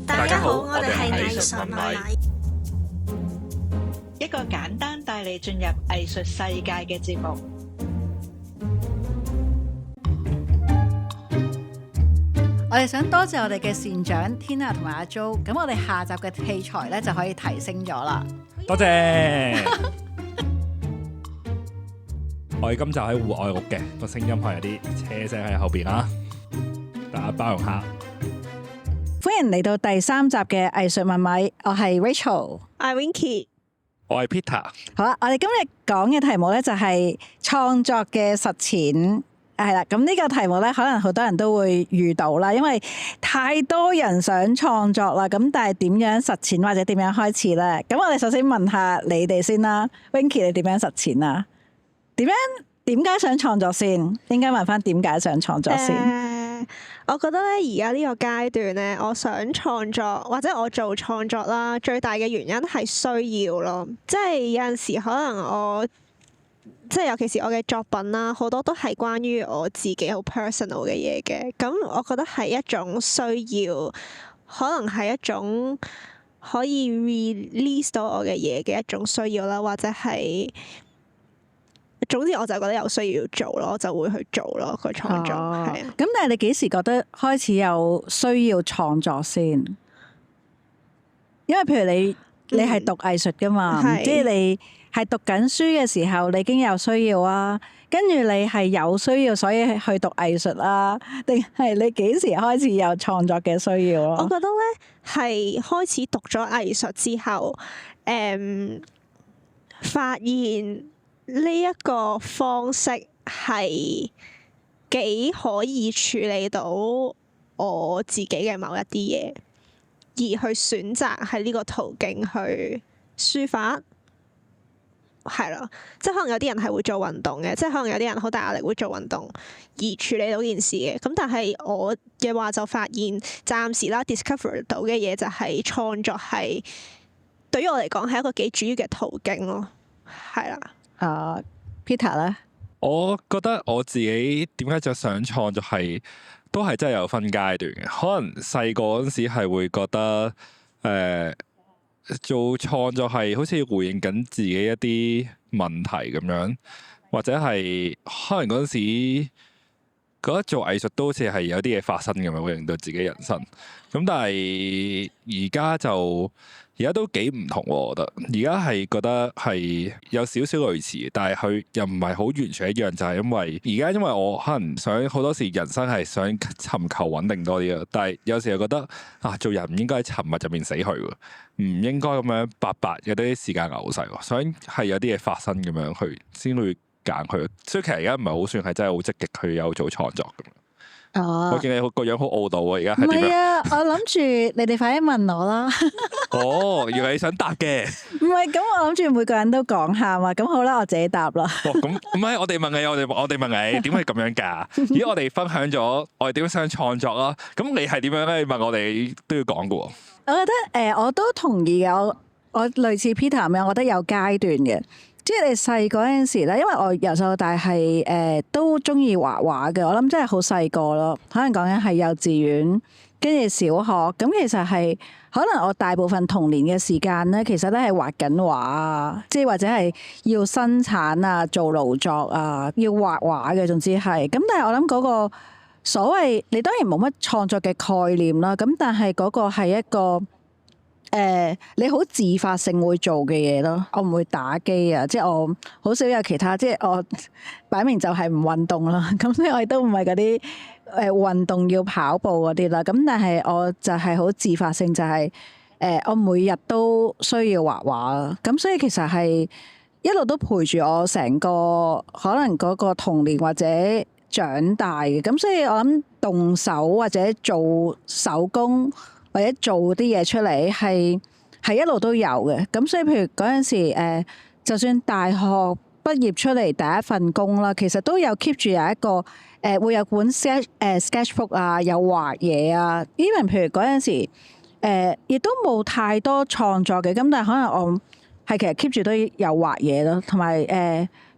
大家好，我哋係藝術問米，一個簡單帶你進入藝術世界嘅節目。我哋想多謝我哋嘅善長 Tina 同埋阿 Jo， 咁我哋下集嘅器材咧就可以提升咗啦。多謝。我哋今集喺戶外錄嘅，個聲音係有啲車聲喺後邊啦，大家包容下。歡迎嚟到第3集嘅藝術問米，我係 Rachel， 我係 Winky， 我係 Peter。好啦，我哋今日講嘅題目咧就係創作嘅實踐。係啦，咁呢個題目咧，可能好多人都會遇到啦，因為太多人想創作啦。咁但係點樣實踐或者點樣開始咧？咁我哋首先問下你哋先啦。Winky， 你點樣實踐啊？點解想創作先？應該問翻點解想創作先？我覺得咧，而家呢個階段咧，我想創作或者我做創作啦，最大嘅原因係需要咯。即係有陣時可能我即係尤其是我嘅作品啦，好多都係關於我自己好 personal 嘅嘢嘅。咁我覺得係一種需要，可能係一種可以 release 到我嘅嘢嘅一種需要啦，或者係總之我就覺得有需要做咯，我就會去做咯個創作。係啊。咁但係你幾時覺得開始有需要創作先？因為譬如你係讀藝術噶嘛，即係你係讀緊書嘅時候，你已經有需要啊。跟住你係有需要，所以去讀藝術啦，定係你幾時開始有創作嘅需要咯？我覺得咧係開始讀咗藝術之後，發現呢一個方式係幾可以處理到我自己嘅某一啲嘢，而去選擇喺呢個途徑去抒發。係咯，即係可能有啲人係會做運動嘅，即係可能有啲人好大壓力會做運動而處理到件事嘅。咁但係我嘅話就發現，暫時啦 discover 到嘅嘢就係創作係對於我嚟講係一個幾主要嘅途徑咯。係啦。Peter 咧，我覺得我自己點解就想創作係都係真係有分階段嘅。可能細個嗰陣時係會覺得做創作係好似回應緊自己一啲問題咁樣，或者係可能嗰陣時覺得做藝術都好似係有啲嘢發生咁樣，會令到自己人生。咁但係而家都幾唔同喎，我覺得。而家係覺得係有少少類似，但係佢又唔係好完全一樣，就係因為我可能想好多時人生係想尋求穩定多啲咯，但係有時又覺得做人唔應該喺沉默入面死去喎，唔應該咁樣白白有啲時間流逝喎，所以係有啲嘢發生咁樣去先會揀佢。所以其實而家唔係好算係真係好積極去有做創作咁樣。我見你個樣好懊惱啊！而家係點樣？唔係啊，我諗住你哋快啲問我啦。原來你想答嘅。唔係，咁我諗住每個人都講下嘛。咁好啦，我自己答啦。咁唔係我哋問你，我哋問你點解咁樣㗎？如果我哋分享咗我哋點樣想創作啦，咁你係點樣咧？你問我哋都要講嘅喎。我覺得我都同意嘅。我類似 Peter 咁樣，我覺得有階段嘅。即係你細嗰陣時咧，因為我由細到大係都中意畫畫嘅。我諗真係好細個咯，可能講緊係幼稚園跟住小學。咁其實係可能我大部分童年嘅時間咧，其實都係畫緊畫啊，即係或者係要生產啊、做勞作啊、要畫畫嘅，總之係。咁但係我諗嗰個所謂你當然冇乜創作嘅概念啦。咁但係嗰個係一個你好自發性會做嘅嘢咯。我唔會打機啊，即係我好少有其他，即係我擺明就係唔運動啦。咁所以我亦都唔係嗰啲運動要跑步嗰啲啦。咁但係我就係好自發性，就係我每日都需要畫畫啦。咁所以其實係一路都陪住我成個可能嗰個童年或者長大嘅。咁所以我諗動手或者做手工，或者做啲嘢出嚟係一路都有嘅。咁所以譬如嗰陣時就算大學畢業出嚟第一份工啦，其實都有 keep 住有一個會有本 sketchbook 啊，有畫嘢啊。even 譬如嗰陣時亦都冇太多創作嘅，咁但係可能我係其實 keep 住都有畫嘢咯，同埋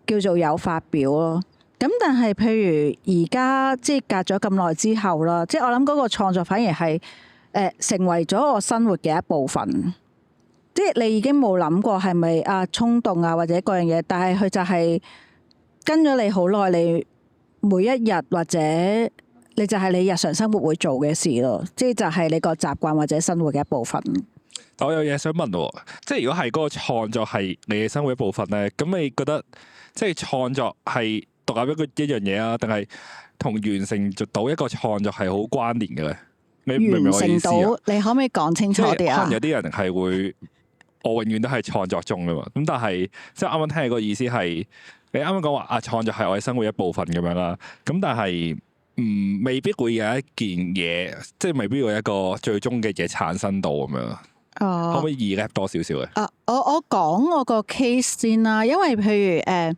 叫做有發表咯。咁但係譬如而家即係隔咗咁耐之後啦，即係我諗嗰個創作反而係成為咗我生活嘅一部分。即係你已經冇諗過係咪衝動啊或者各樣嘢，但係佢就係跟咗你好耐，你每一日或者你就係你日常生活會做嘅事咯，即係就係你個習慣或者生活嘅一部分。但我有嘢想問喎，即係如果係嗰個創作係你嘅生活一部分咧，咁你覺得即係創作係獨立一樣嘢啊，定係同完成到一個創作係好關聯嘅咧？你明唔明我意思啊？完成到，你可唔可以講清楚啲啊？可能有啲人係會，我永遠都係創作中噶嘛。咁但係即係啱啱聽你個意思係，你啱啱講話創作係我嘅生活一部分咁樣啦。咁但係未必會有一件嘢，即係未必會有一個最終嘅嘢產生到咁樣。可唔可以2rap多少少嘅？我講我個 case 先啦，因為譬如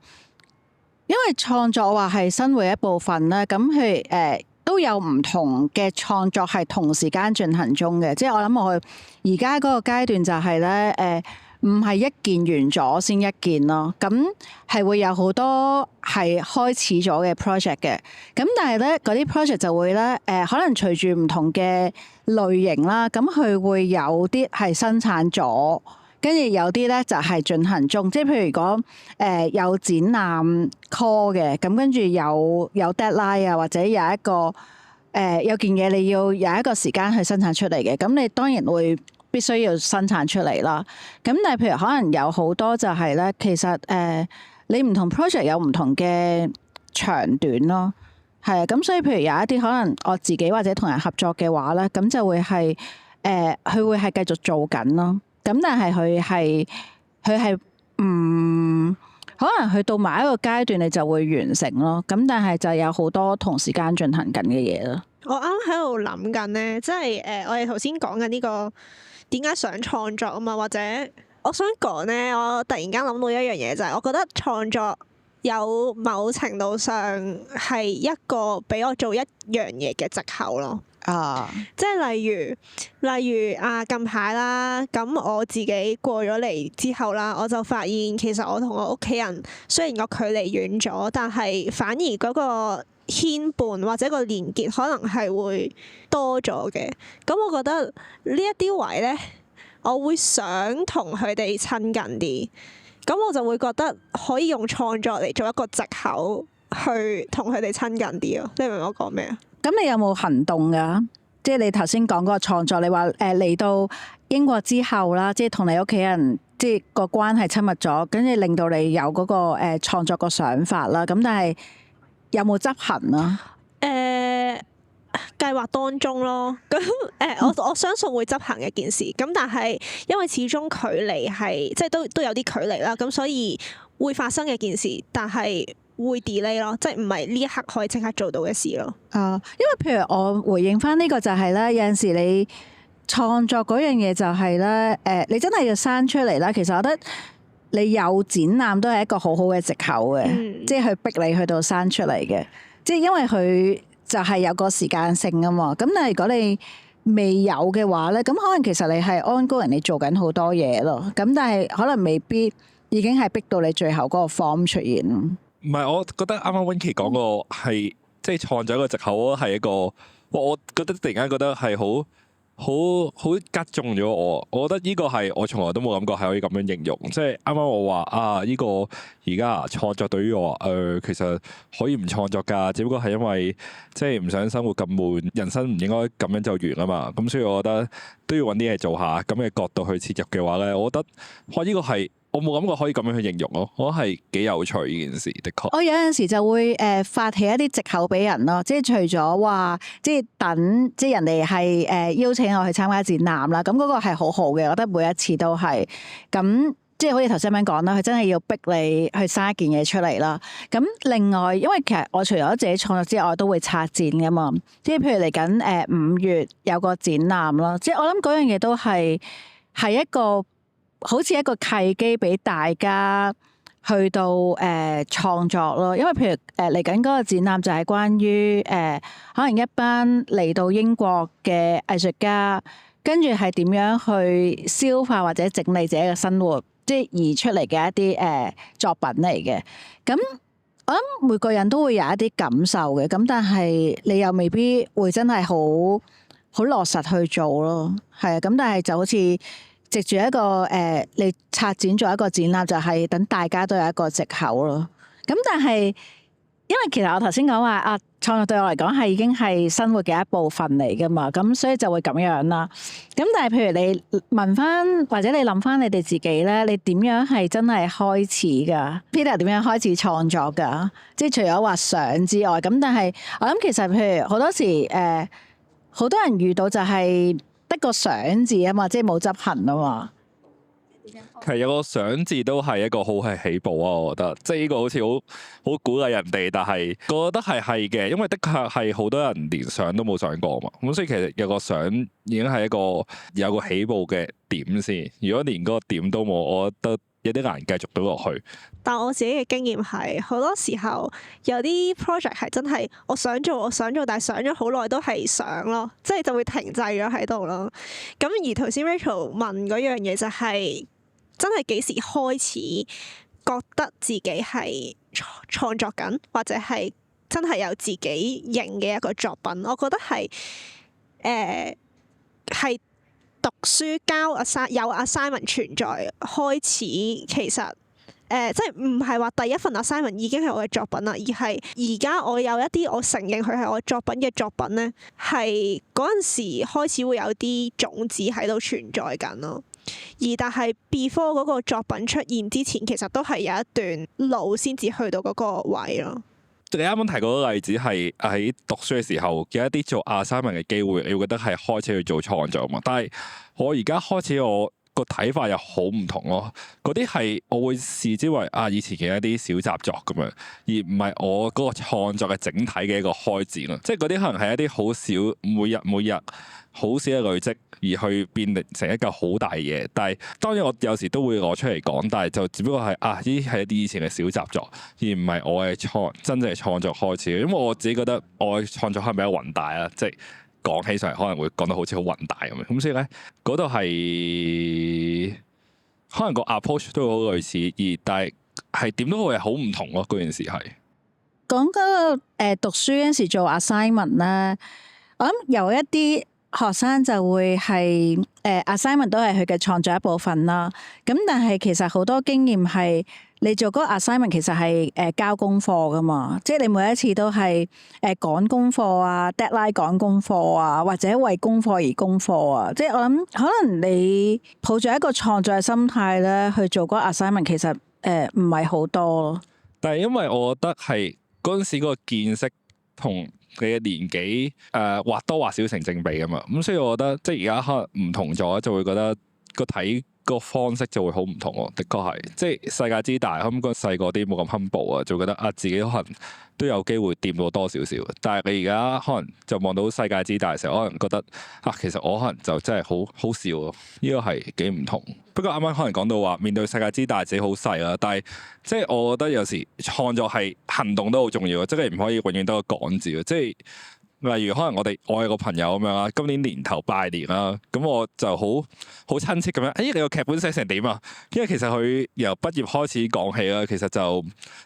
因為創作話係生活一部分啦，咁譬如都有唔同嘅創作係同時間進行中嘅，即係我諗我而家嗰個階段就係咧唔係一件完咗先一件咯，咁係會有好多係開始咗嘅 project 嘅，咁但係咧嗰啲 project 就會咧可能隨住唔同嘅類型啦，咁佢會有啲係生產咗，跟住有啲咧就係進行中，即係譬如講有展覽 call 嘅，咁跟住有 deadline 啊，或者有一個有件嘢你要有一個時間去生產出嚟嘅，咁你當然會必須要生產出嚟啦。咁但係譬如可能有好多就係咧，其實你唔同 project 有唔同嘅長短咯，係啊。咁所以譬如有一啲可能我自己或者同人合作嘅話咧，咁就會係佢會係繼續做緊咯。咁但係佢係可能去到某一個階段你就會完成咯。咁但係就有好多同時間進行緊嘅嘢咯。我啱喺度諗緊咧，即係我哋頭先講緊呢個點解想創作啊嘛，或者我想講咧，我突然間諗到一樣嘢就係，我覺得創作有某程度上係一個俾我做一樣嘢嘅藉口咯。即係例如近排啦，咁我自己過咗嚟之後啦，我就發現其實我同我屋企人雖然個距離遠咗，但係反而嗰個牽絆或者個連結可能係會多咗嘅。咁我覺得呢一啲位咧，我會想同佢哋親近啲，咁我就會覺得可以用創作嚟做一個藉口去同佢哋親近啲咯。你明唔明我講咩啊？咁你有冇行動㗎？即係你頭先講嗰個創作，你話嚟到英國之後啦，即係同你屋企人即係個關係親密咗，跟住令到你有嗰個創作個想法啦。咁但係有冇執行啊？計劃當中咯。咁我相信會執行一件事。咁但係因為始終距離係即係都有啲距離啦，咁所以會發生嘅件事，但係會 delay 咯，即係唔係呢一刻可以即刻做到嘅事咯。因為譬如我回應翻呢個就係咧，有陣時你創作嗰樣嘢就係咧，你真係要生出嚟啦。其實我覺得你有展覽都係一個好好嘅藉口嘅，即係去逼你去到生出嚟嘅。即係因為佢就係有個時間性啊嘛。咁但係如果你未有嘅話咧，咁可能其實你係ongoing你做緊好多嘢咯。咁但係可能未必已經係逼到你最後嗰個 form 出現。唔係，我覺得啱啱 Winky 講個係即係創作一個藉口，係一個我覺得突然間覺得係好擊中咗我。我覺得呢個係我從來都冇諗過係可以咁樣形容。即係啱啱我話呢個而家創作對於我其實可以唔創作㗎，只不過係因為即係唔想生活咁悶，人生唔應該咁樣就完啊嘛。咁所以我覺得都要揾啲嘢做下，咁嘅角度去切入嘅話咧，我覺得呢個係。我冇諗過可以咁樣去形容咯，我覺得係幾有趣呢件事，的確。我有陣時就會發起一啲藉口俾人咯，即係除咗話即係等即係人哋係邀請我去參加展覽啦，咁嗰個係好好嘅，我覺得每一次都係咁，即係好似頭先咁講啦，佢真係要逼你去生一件嘢出嚟啦。咁另外，因為其實我除咗自己創作之外，我都會策展噶嘛，即係譬如嚟緊5月有個展覽咯，即係我諗嗰樣嘢都係一個。好似一個契機俾大家去到創作咯，因為譬如嚟緊嗰個展覽就係關於可能一班嚟到英國嘅藝術家，跟住係點樣去消化或者整理自己嘅生活，即係而出嚟嘅一啲作品嚟嘅。咁我諗每個人都會有一啲感受嘅，咁但係你又未必會真係好好落實去做咯。係啊，咁但係就好似藉住一個你策展做一個展覽，就係等大家都有一個藉口咯。咁但係因為其實我頭先講話啊，創作對我嚟講係已經係生活嘅一部分嚟噶嘛，咁所以就會咁樣啦。咁但係譬如你問翻或者你諗翻你哋自己咧，你點樣係真係開始噶 ？Peter 點樣開始創作噶？即係除咗畫相之外，咁但係我諗其實譬如好多時好多人遇到就係得個想字啊嘛，即係冇執行啊嘛。其實有個想字都係一個好係起步啊，我覺得，即係呢個好似好鼓勵人哋，但係我覺得係嘅，因為的確係好多人連想都冇想過嘛，咁所以其實有個想已經係一個有個起步嘅點先。如果連嗰個點都冇，我覺得有啲難繼續到落去。但我自己嘅經驗係，好多時候有啲 project 係真係我想做，但係想咗好耐都係想咯，即係就會停滯咗喺度咯。咁而頭先 Rachel 問嗰樣嘢就係、真係幾時開始覺得自己係創作緊，或者係真係有自己型嘅一個作品？我覺得係係讀書交有 assignment 存在開始，其實即係唔係話第一份 assignment 已經係我嘅作品啦，而係而家我有一啲我承認佢係我作品嘅作品咧，係嗰陣時開始會有啲種子喺度存在緊咯。而但係 before 嗰個作品出現之前，其實都係有一段路先至去到嗰個位咯。你啱啱提嗰個例子係喺讀書嘅時候有一啲做 assignment 嘅機會，你會覺得係開始去做創作嘛？但係我而家開始我個睇法又好唔同咯。嗰啲係我會視之為以前嘅一啲小習作咁樣，而唔係我嗰個創作嘅整體嘅一個開展咯。即係嗰啲可能係一啲好少每日好少嘅累積，而去變成一嚿好大嘅嘢。但係當然我有時都會攞出嚟講，但係就只不過係呢啲係一啲以前嘅小習作，而唔係我嘅真正嘅創作開始。因為我自己覺得我嘅創作係比較宏大啦，即係講起上嚟可能會講到好似好宏大咁樣。咁所以咧嗰度係可能個 approach 都好類似，但係點都會係好唔同咯。嗰件事係講嗰個讀書嗰陣時做 assignment 咧，我諗有一啲學生就會係assignment 都係佢嘅創作一部分啦。咁但係其實好多經驗係你做嗰個 assignment 其實係交功課噶嘛，即係你每一次都係趕功課啊 deadline 趕功課啊，或者為功課而功課啊。即係我諗可能你抱住一個創作嘅心態咧去做嗰個 assignment， 其實唔係好多咯。但係因為我覺得係嗰陣時嗰個見識同你嘅年紀或多或少成正比㗎嘛，咁所以我覺得即係而家可能唔同咗，就會覺得個睇個方式就會好唔同喎。的確係，即係世界之大，咁個細個啲冇咁 humble 啊，就會覺得自己可能都有機會掂到多少少。但係你而家可能就望到世界之大嘅時候，可能覺得其實我可能就真係好笑咯。呢個係幾唔同。不過啱啱可能講到話面對世界之大自己好細啦，但係即係我覺得有時創作係行動都好重要，即係唔可以永遠得個講字嘅。即係例如可能我有個朋友咁樣啦，今年年頭拜年啦，咁我就好親切咁樣，你個劇本寫成點啊？因為其實佢由畢業開始講起啦，其實就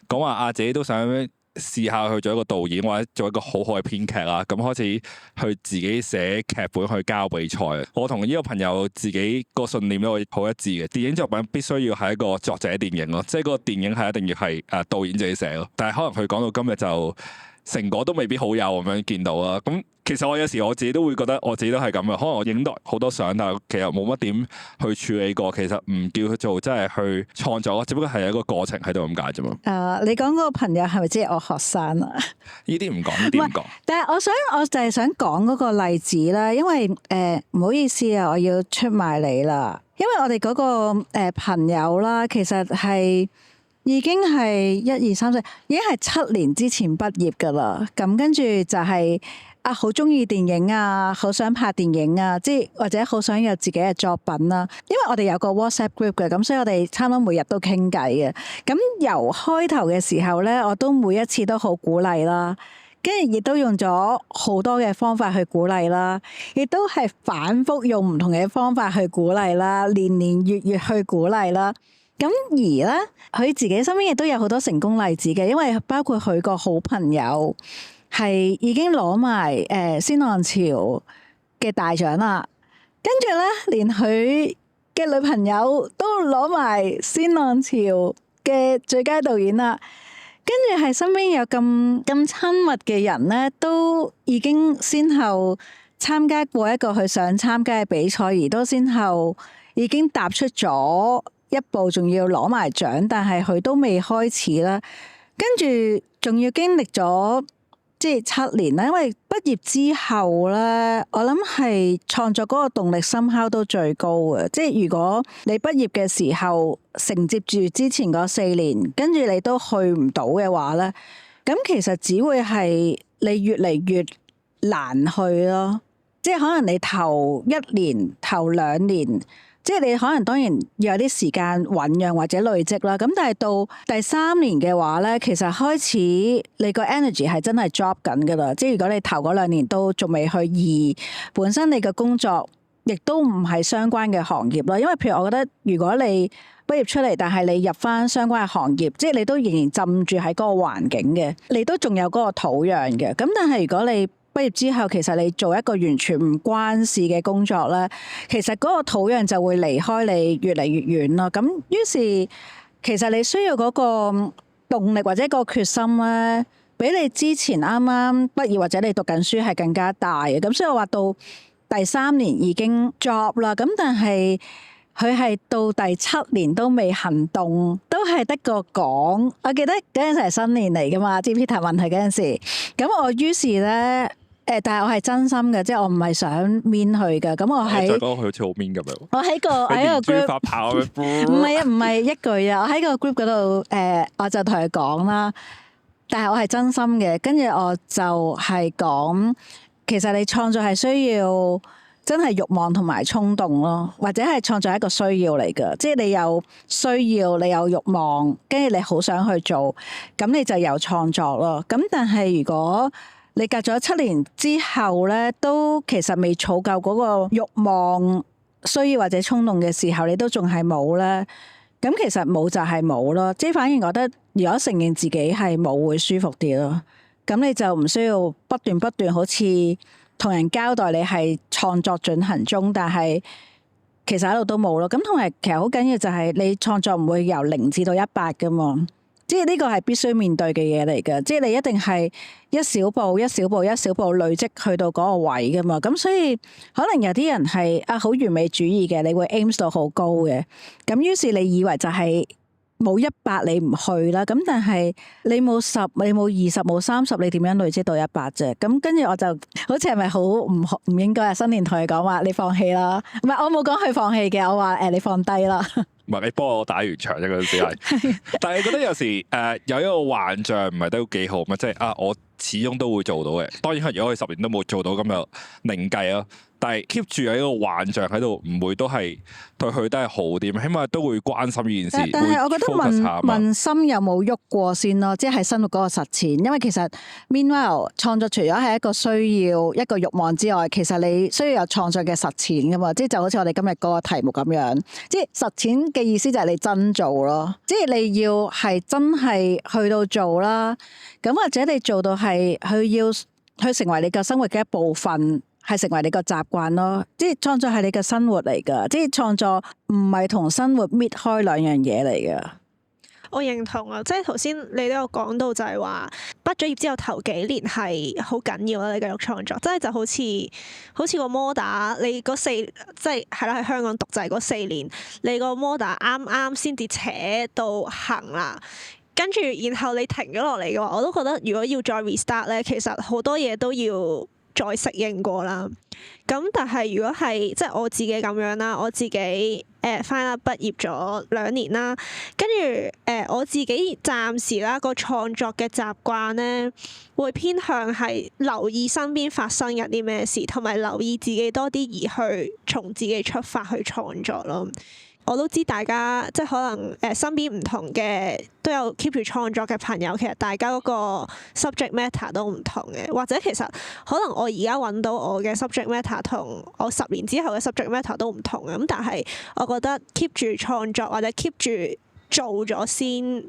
講話自己都想試下去做一個導演或者做一個好好嘅編劇啦，咁開始去自己寫劇本去交比賽。我同呢個朋友自己個信念都好一致嘅，電影作品必須要係一個作者電影咯，即係嗰個電影係一定要係導演自己寫咯。但係可能佢講到今日就成果都未必好有咁樣見到啦。咁其實我有時我自己都會覺得我自己都係咁嘅，可能我影到好多相，但係其實冇乜點去處理過。其實唔叫佢做真係去創作，只不過係一個過程喺度咁解啫嘛。你講嗰個朋友係咪即係我學生啊？呢啲唔講，呢啲唔講。但係我就係想講嗰個例子啦，因為唔好意思啊，我要出賣你啦。因為我哋嗰個朋友啦，其實係已經係1、2、3、4，已經係7年之前畢業噶啦。咁跟住就係好中意電影啊，好想拍電影啊，即係或者好想有自己嘅作品啦。因為我哋有個 WhatsApp group 嘅，咁所以我哋差唔多每日都傾偈嘅。咁由開頭嘅時候咧，我都每一次都好鼓勵啦，跟住亦都用咗好多嘅方法去鼓勵啦，亦都係反覆用唔同嘅方法去鼓勵啦，年年月去鼓勵啦。咁而咧，佢自己身邊亦都有好多成功例子嘅，因為包括佢個好朋友係已經攞埋先浪潮嘅大獎啦。跟住咧，連佢嘅女朋友都攞埋鮮浪潮嘅最佳導演啦。跟住係身邊有咁親密嘅人咧，都已經先後參加過一個佢想參加嘅比賽，而都先後已經踏出咗一步，仲要攞埋獎，但係佢都未開始啦。跟住仲要經歷咗即係7年啦，因為畢業之後咧，我諗係創作嗰個動力深刻都最高嘅。即係如果你畢業嘅時候承接住之前嗰4年，跟住你都去唔到嘅話咧，咁其實只會係你越嚟越難去咯。即係可能你頭1年、頭2年。即係你可能當然要有啲時間醖釀或者累積啦，咁但係到第3年嘅話咧，其實開始你個 energy 係真係 drop 緊噶啦。即係如果你頭嗰2年都仲未去，而本身你嘅工作亦都唔係相關嘅行業啦。因為譬如我覺得，如果你畢業出嚟，但係你入翻相關嘅行業，即係你都仍然浸住喺嗰個環境嘅，你都仲有嗰個土壤嘅。咁但係如果你畢業之後，其實你做一個完全唔關事嘅工作咧，其實嗰個土壤就會離開你越嚟越遠咯。咁於是其實你需要嗰個動力或者個決心咧，比你之前啱啱畢業或者你讀緊書係更加大嘅。咁所以我話到第3年已經 job 啦，咁但係佢係到第7年都未行動，都係得個講。我記得嗰陣時係新年嚟噶嘛，知 Peter 問佢嗰陣時，咁我於是咧。但係我係真心嘅，即係我唔係想 mean 佢嘅。咁我喺再講佢好似好 mean 咁樣。我喺個 group 發炮咁樣。唔係啊，唔係一句啊。我喺個 group 嗰度，我就同佢講啦。但係我係真心嘅，跟住我就係講，其實你創作係需要真係慾望同埋衝動咯，或者係創作係一個需要嚟嘅。即係你有需要，你有慾望，跟住你好想去做，咁你就有創作咯。咁但係如果你隔咗7年之後咧，都其實未儲夠嗰個慾望、需要或者衝動嘅時候，你都仲係冇咧。咁其實冇就係冇咯，即係反而覺得如果承認自己係冇會舒服啲咯。咁你就唔需要不斷好似同人交代你係創作進行中，但係其實喺度都冇咯。咁同埋其實好緊要就係你創作唔會由0至到100噶嘛。即係呢個係必須面對嘅嘢嚟嘅，即係你一定係一小步一小步一小步累積去到嗰個位噶嘛。咁所以可能有啲人係好完美主義嘅，你會 aim 到好高嘅。咁於是你以為就係冇100你唔去啦。咁但係你冇10，你冇20，冇30，你點樣累積到100啫？咁跟住我就好似係咪好唔應該啊？新年同佢講話你放棄啦，唔係我冇講佢放棄嘅，我話你放低啦。唔係你幫我打完場啫，嗰陣時係。但係覺得有時有一個幻象唔係都幾好嘛，即係我始終都會做到嘅。當然係如果佢10年都冇做到咁就另計咯。但係 keep 住有一個幻象喺度，唔會都係對佢都係好啲，起碼都會關心呢件事。但係我覺得問心有冇喐過先咯，即係生活嗰個實踐。因為其實 meanwhile 創作除咗係一個需要、一個慾望之外，其實你需要有創作嘅實踐噶嘛。即係就好似我哋今日嗰個題目咁樣，即係實踐嘅意思就係你真做咯，即係你要係真係去到做啦。咁或者你做到係要去成為你嘅生活嘅一部分。係成為你個習慣咯，即係創作係你嘅生活嚟噶，即係創作唔係同生活搣開兩樣嘢嚟噶。我認同啊，即係頭先你都有講到就係話畢咗業之後頭幾年係好緊要啦，你繼續創作，即係就好似個摩打，你嗰即係係啦，喺香港讀就係嗰4年，你個摩打啱啱先至扯到行啦。跟住然後你停咗落嚟嘅話，我都覺得如果要再 restart 咧，其實好多嘢都要再適應過啦，咁但係如果係即係我自己咁樣啦，我自己翻啦畢業咗2年啦，跟住我自己暫時啦個創作嘅習慣咧，會偏向係留意身邊發生緊啲咩事，同埋留意自己多啲而去從自己出發去創作咯。我都知大家即係可能身邊唔同嘅都有 keep 住創作嘅朋友，其實大家嗰個 subject matter 都唔同嘅，或者其實可能我而家揾到我嘅 subject matter 同我10年之後嘅 subject matter 都唔同嘅。咁但係我覺得 keep 住創作或者 keep 住做咗先，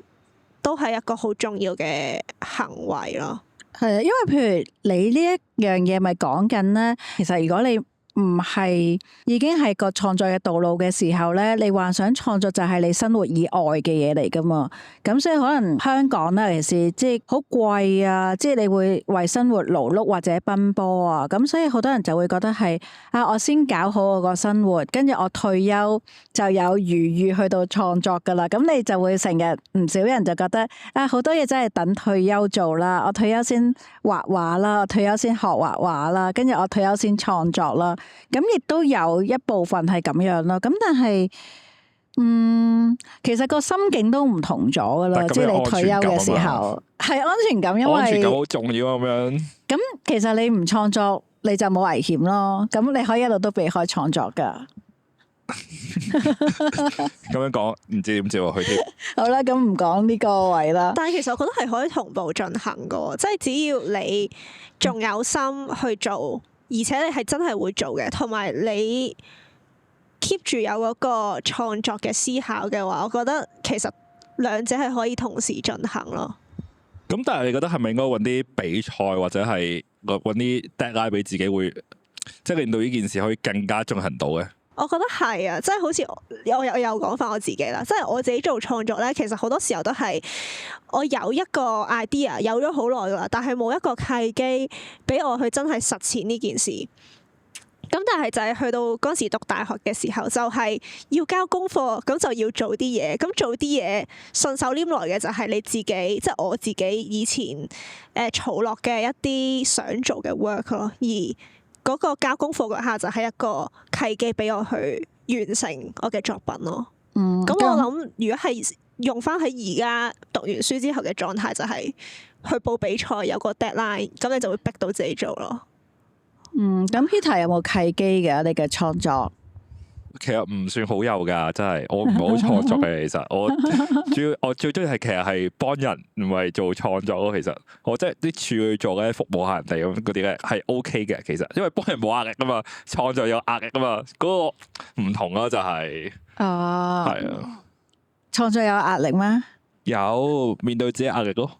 都係一個好重要嘅行為咯。係啊，因為譬如你呢一樣嘢咪講緊咧，其實如果你唔係已經係個創作嘅道路嘅時候咧，你幻想創作就係你生活以外嘅嘢嚟噶嘛？咁所以可能香港咧，尤其是即係好貴啊，即係你會為生活勞碌或者奔波啊，咁所以好多人就會覺得係啊，我先搞好我個生活，跟住我退休就有餘裕去到創作噶啦。咁你就會成日唔少人就覺得啊，好多嘢真係等退休做啦，我退休先畫畫啦，我退休先學畫畫啦，跟住我退休先創作啦。咁亦都有一部分係咁樣咯，咁但係，其實個心境都唔同咗噶啦，即係你退休嘅時候係安全感，因為安全感好重要咁樣。咁其實你唔創作，你就冇危險咯。咁你可以一路都避開創作噶。咁樣講唔知點接落去添。好啦，咁唔講呢個位啦。但係其實我覺得係可以同步進行噶，即係只要你仲有心去做。而且你係真係會做嘅，同埋你 keep 住有嗰個創作嘅思考嘅話，我覺得其實兩者係可以同時進行咯。咁但係你覺得係咪應該揾啲比賽或者係揾啲 deadline 俾自己會，即係令到呢件事可以更加進行到嘅？我覺得係啊，即係好似我又講翻我自己啦，即係我自己做創作咧，其實好多時候都係我有一個 idea 有咗好耐噶啦，但係冇一個契機俾我去真係實踐呢件事。咁但係就係去到嗰時讀大學嘅時候，就係要交功課，咁就要做啲嘢。咁做啲嘢順手拈來嘅就係你自己，即係我自己以前儲落嘅一啲想做嘅 work 咯，而嗰個交功課嗰下就係一個契機俾我去完成我嘅作品咯。咁我諗如果係用翻喺而家讀完書之後嘅狀態，就係去報比賽有個 deadline，咁你就會逼到自己做咯。咁 Peter 有冇契機嘅？你嘅創作其實唔算好有噶，真係我唔係好創作嘅。其實我最中意係其實係幫人，唔係做創作咯。其實我即係啲處去做嘅服務下人哋咁嗰啲咧係 OK 嘅。其實因為幫人冇壓力噶嘛，創作有壓力噶嘛，嗰個唔同咯就係係啊。創作有壓力咩？有面對自己壓力咯。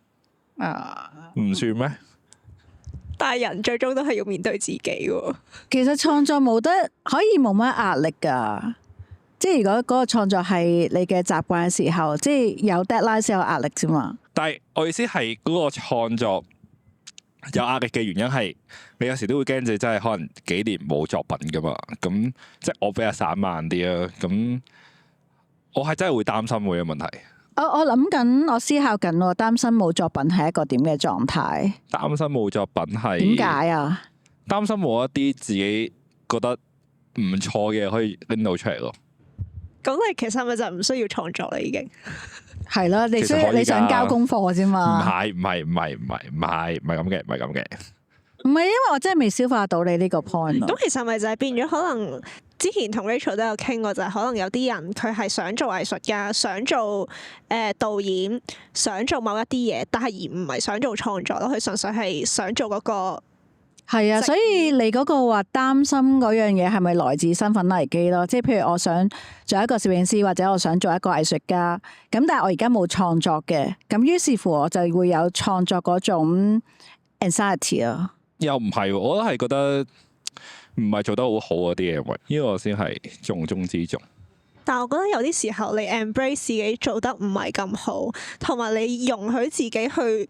唔算咩？但係人最終都係要面對自己喎。其實創作冇得可以冇乜壓力㗎，即係如果嗰個創作係你嘅習慣嘅時候，即係有 deadline 先有壓力啫嘛。但係我意思係嗰個創作有壓力嘅原因係，你有時都會驚你真係可能幾年冇作品㗎嘛。咁即係我比較散漫啲啦。咁我係真係會擔心會有問題。我諗緊，我思考緊，我擔心冇作品係一個點嘅狀態？擔心冇作品係點解啊？擔心冇一啲自己覺得唔錯嘅可以拎到出嚟咯。咁你其實係咪就唔需要創作啦？已經係啦，你想交功課啫嘛？唔係咁嘅，唔係咁嘅。唔係因為我真係未消化到你呢個 point。咁其實咪就係變咗可能之前同 Rachel 都有傾過，就係可能有啲人佢係想做藝術家，想做導演，想做某一啲嘢，但係而唔係想做創作咯。佢純粹係想做嗰個。係啊，所以你嗰個話擔心嗰樣嘢係咪來自身份危機咯？即係譬如我想做一個攝影師，或者我想做一個藝術家，咁但係我而家冇創作嘅，咁於是乎我就會有創作嗰種 anxiety 啊。又唔係，我都係覺得唔係做得好好嗰啲嘢，呢個先係重中之重。但係我覺得有啲時候你 embrace 自己做得唔係咁好，同埋你容許自己去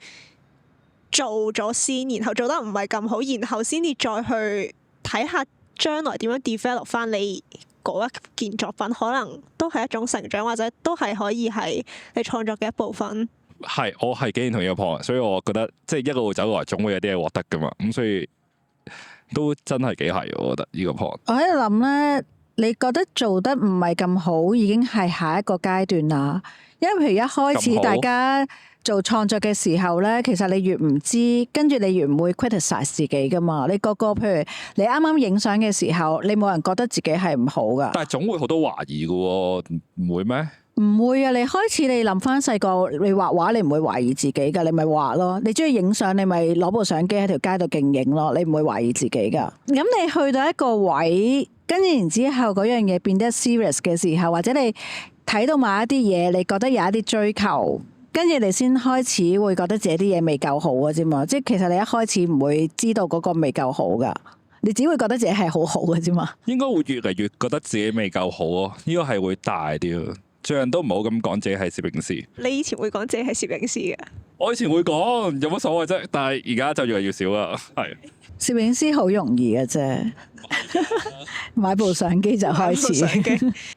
做咗先，然後做得唔係咁好，然後先至再去睇下將來點樣 develop 翻你嗰一件作品，可能都係一種成長，或者都係可以係你創作嘅一部分。係，我係幾認同呢個 point，所以我覺得即係一路走過來總會有啲嘢獲得噶嘛，咁所以都真係幾係，我覺得呢個 point。我喺度諗咧，你覺得做得唔係咁好，已經係下一個階段啦。因為譬如一開始大家做創作嘅時候咧，其實你越唔知，跟住你越唔會 criticize 自己噶嘛。你個譬如你啱啱影相嘅時候，你冇人覺得自己係唔好噶。但係總會好多懷疑噶，唔會咩？唔會啊！你開始你諗翻細個，你畫畫你唔會懷疑自己噶，你咪畫咯。你中意影相，你咪攞部相機喺條街度勁影咯，你唔會懷疑自己噶。咁你去到一個位，跟住然之後嗰樣嘢變得 serious 嘅時候，或者你睇到某一啲嘢，你覺得有一啲追求，跟住你先開始會覺得自己啲嘢未夠好嘅啫嘛。即係其實你一開始唔會知道嗰個未夠好噶。你只會覺得自己係好好嘅啫嘛。應該會越嚟越覺得自己未夠好咯，呢個係會大啲咯。最近都唔好咁講自己係攝影師。你以前會講自己係攝影師嘅？我以前會講，有乜所謂啫？但係而家就越嚟越少啦。係攝影師好容易嘅啫，買部相機就開始。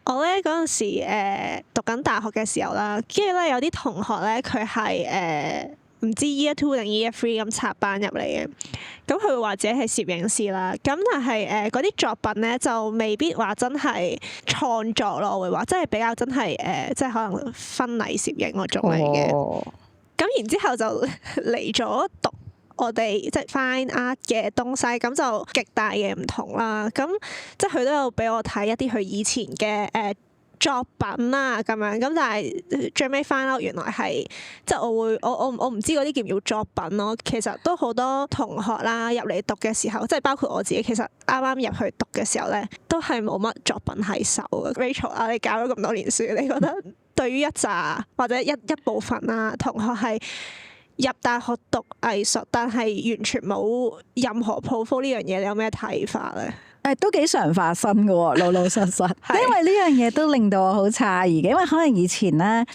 我咧嗰陣時讀緊大學嘅時候啦，跟住咧有啲同學咧佢係唔知 Year 2定 Year 3咁插班入嚟嘅，咁佢會話自己係攝影師啦。咁但係嗰啲作品咧就未必話真係創作咯，我會話即係比較真係即係可能婚禮攝影嗰種嚟嘅。咁然之後就嚟咗讀我哋即係 fine art 嘅東西，咁就極大嘅唔同啦。咁即係佢都有俾我睇一啲佢以前嘅作品啦，咁樣咁，但係最尾翻out原來係即係我唔知嗰啲叫唔叫作品咯。其實都好多同學啦入嚟讀嘅時候，即係包括我自己，其實啱啱入去讀嘅時候咧，都係冇乜作品喺手嘅。Rachel 啊，你教咗咁多年書，你覺得對於一紮或者一部分啦同學係入大學讀藝術，但係完全冇任何 portfolio 呢樣嘢，你有咩睇法咧？都幾常發生嘅喎，老老實實。因為呢樣嘢都令到我好詫異嘅，因為可能以前咧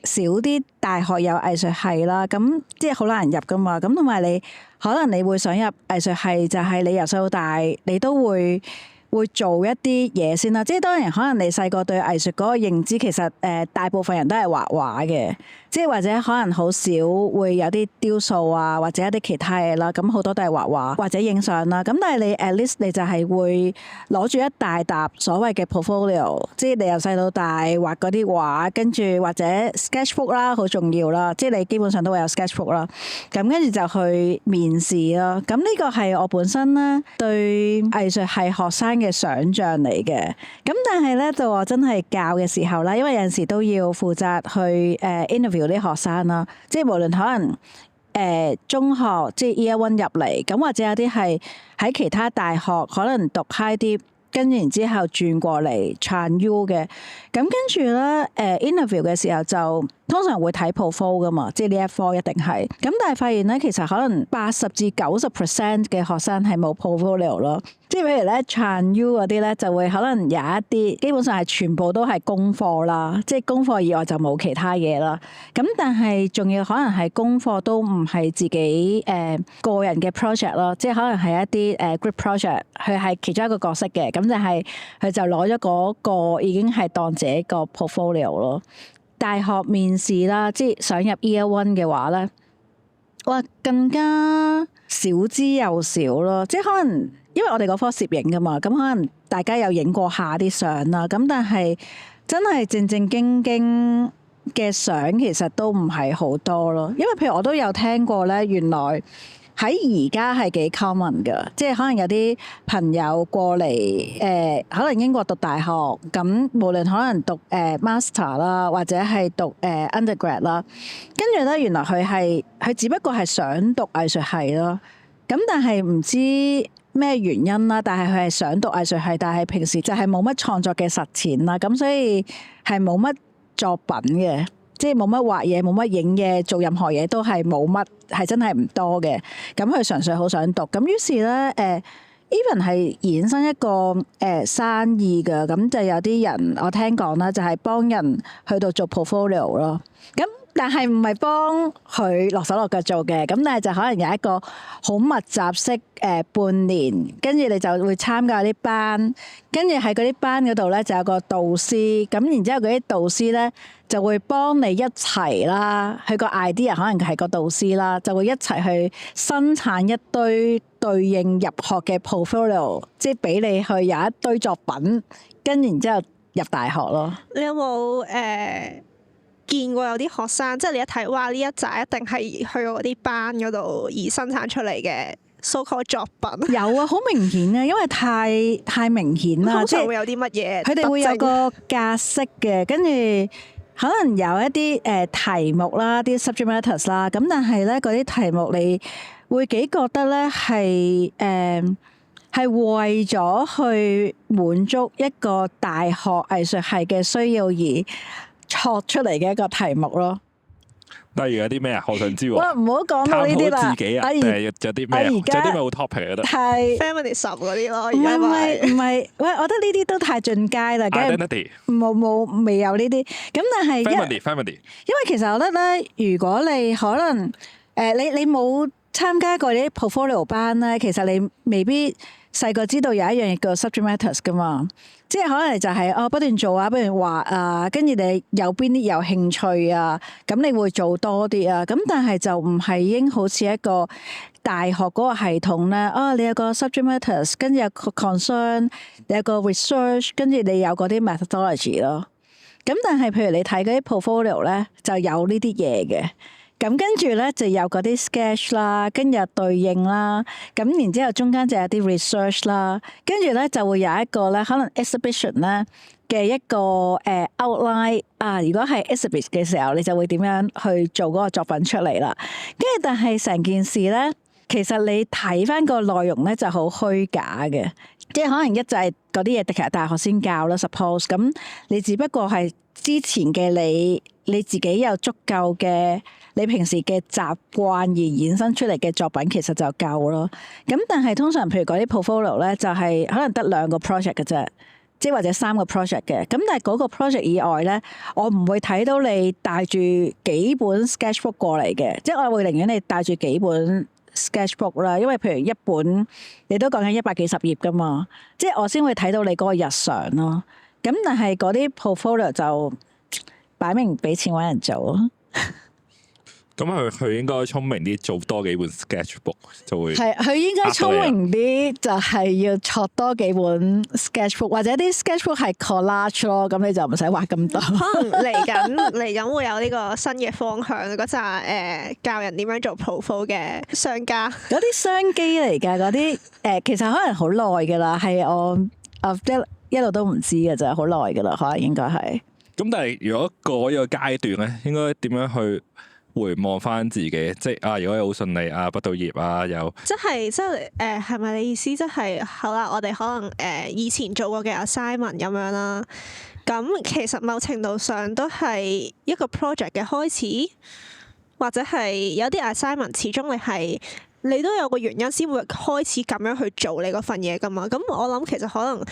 少啲大學有藝術系啦，咁即係好難入噶嘛。咁同埋你可能你會想入藝術系，就係你由細到大你都會做一啲嘢先啦。即係當然可能你細個對藝術嗰個認知，其實大部分人都係畫畫嘅，即係或者可能好少會有啲雕塑啊，或者一啲其他嘢啦。咁好多都係畫畫或者影相啦。咁但係你 at least 你就係會攞住一大沓所謂嘅 portfolio， 即係你由細到大畫嗰啲畫，跟住或者 sketchbook 啦，好重要啦。即係你基本上都會有 sketchbook 啦。咁跟住就去面試啦。咁呢個係我本身咧對藝術系學生嘅想像嚟嘅。咁但係咧到我真係教嘅時候啦，因為有陣時都要負責去interview 啲學生啦，即係無論可能中學即係 Year 1入嚟，咁或者有啲係喺其他大學可能讀 high dip，跟住然之後轉過嚟 Chan U 嘅，咁跟住咧interview 嘅時候就通常會睇 portfolio 噶嘛，即係呢一科一定係。咁但係發現咧，其實可能80至90% 嘅學生係冇 portfolio 咯。即係譬如咧 Chan U 嗰啲咧，就會可能有一啲基本上係全部都係功課啦，即係功課以外就冇其他嘢啦。咁但係仲要可能係功課都唔係自己個人嘅 project 咯，即係可能係一啲group project，佢係其中一個角色嘅，咁就係佢就攞咗嗰個已經係當自己個 portfolio 咯。大學面試啦，即係想入 Year 1嘅話咧，哇更加少之又少咯。即係可能因為我哋嗰科攝影噶嘛，咁可能大家有影過下啲相啦，咁但係真係正正經經嘅相其實都唔係好多咯。因為譬如我都有聽過咧，原來喺而家係幾 common 㗎，即係可能有啲朋友過嚟可能英國讀大學，咁無論可能讀master 啦，或者係讀undergrad 啦，跟住咧原來佢只不過係想讀藝術系咯，咁但係唔知咩原因啦，但係佢係想讀藝術系，但係平時就係冇乜創作嘅實踐啦，咁所以係冇乜作品嘅。即係冇乜畫嘢，冇乜影嘢，做任何嘢都係冇乜，係真係唔多嘅。咁佢純粹好想讀，咁於是咧even 係衍生一個生意㗎。咁就有啲人我聽講啦，就係幫人去到做 portfolio 咯。咁但係唔係幫佢落手落腳做嘅，咁但係就可能有一個好密集式半年，跟住你就會參加啲班，跟住喺嗰啲班嗰度咧就有個導師，咁然之後嗰啲導師咧就會幫你一齊啦，佢個 idea 可能係個導師啦，就會一齊去生產一堆對應入學嘅 portfolio， 即係俾你去有一堆作品，跟然之後入大學咯。你有冇見過有啲學生，即係你一睇，哇！呢一集一定係去嗰啲班嗰度而生產出嚟嘅 so called 作品。有啊，好明顯啊，因為太明顯啦，通常會有啲乜嘢？佢哋會有個格式嘅，跟住可能有一啲題目啦，啲 subject matters 啦，咁但係咧嗰啲題目你會幾覺得咧係為咗去滿足一個大學藝術系嘅需要而作出嚟嘅一個題目咯。例如有啲咩啊？我想知哇，喎。唔好講到呢啲啦。探討自己啊，定係有啲咩啊？我而家仲有啲咩好 topic 啊？覺得係 feminism 嗰啲咯，而唔係家咪唔係？喂，我覺得呢啲都太進階啦，梗係 identity 未有呢啲。咁但係 family 因為其實我覺得咧，如果你可能你冇參加過啲 portfolio 班咧，其實你未必細個知道有一樣嘢叫 subject matters 噶嘛。即係可能就係不斷做啊，不斷畫啊，跟住你有邊啲有興趣啊，咁你會做多啲啊。咁但係就唔係已經好似一個大學嗰個系統咧。你有個 subject matters，跟住有個 concern，有個 research，跟住你有嗰啲 methodology 咯。咁但係譬如你睇嗰啲 portfolio 咧，就有呢啲嘢嘅。咁跟住咧就有嗰啲 sketch 啦，跟住對應啦，咁然之後中間就有啲 research 啦，跟住咧就會有一個咧可能 exhibition 咧嘅一個outline 啊。如果係 exhibit 嘅時候，你就會點樣去做嗰個作品出嚟啦。跟住但係成件事咧，其實你睇翻個內容咧就好虛假嘅，即係可能一就係嗰啲嘢，其實大學先教啦。suppose 咁你只不過係之前嘅你自己有足夠嘅你平時嘅習慣而衍生出嚟嘅作品，其實就夠咯。咁但係通常譬如嗰啲 portfolio 咧，就係可能得2個 project 嘅啫，即係或者3個 project 嘅。咁但係嗰個 project 以外咧，我唔會睇到你帶住幾本 sketchbook 過嚟嘅，即係我會寧願你帶住幾本 sketchbook 啦，因為譬如一本你都講緊100幾十頁噶嘛，即係我先會睇到你嗰個日常咯。咁但係嗰啲 portfolio 就擺明俾錢揾人做咯。咁佢應該聰明啲，做多幾本 sketchbook 就會係佢應該聰明啲，就係要作多幾本 sketchbook， 或者啲 sketchbook 係 collage 咯，咁你就唔使畫咁多。可能嚟緊會有呢個新嘅方向，嗰扎教人點樣做 profile 嘅商家。嗰啲商機嚟㗎，嗰啲其實可能好耐㗎啦，係我一路都唔知㗎咋，好耐㗎啦，可能應該係。咁，但係如果過呢個階段咧，應該點樣去回望翻自己？即係如果好順利畢到業又即係係咪你意思即係好啦？我哋可能以前做過嘅 assignment 咁樣啦，咁其實某程度上都係一個 project 嘅開始，或者係有啲 assignment 始終你都有個原因先會開始咁樣去做你嗰份嘢噶嘛。咁我諗其實可能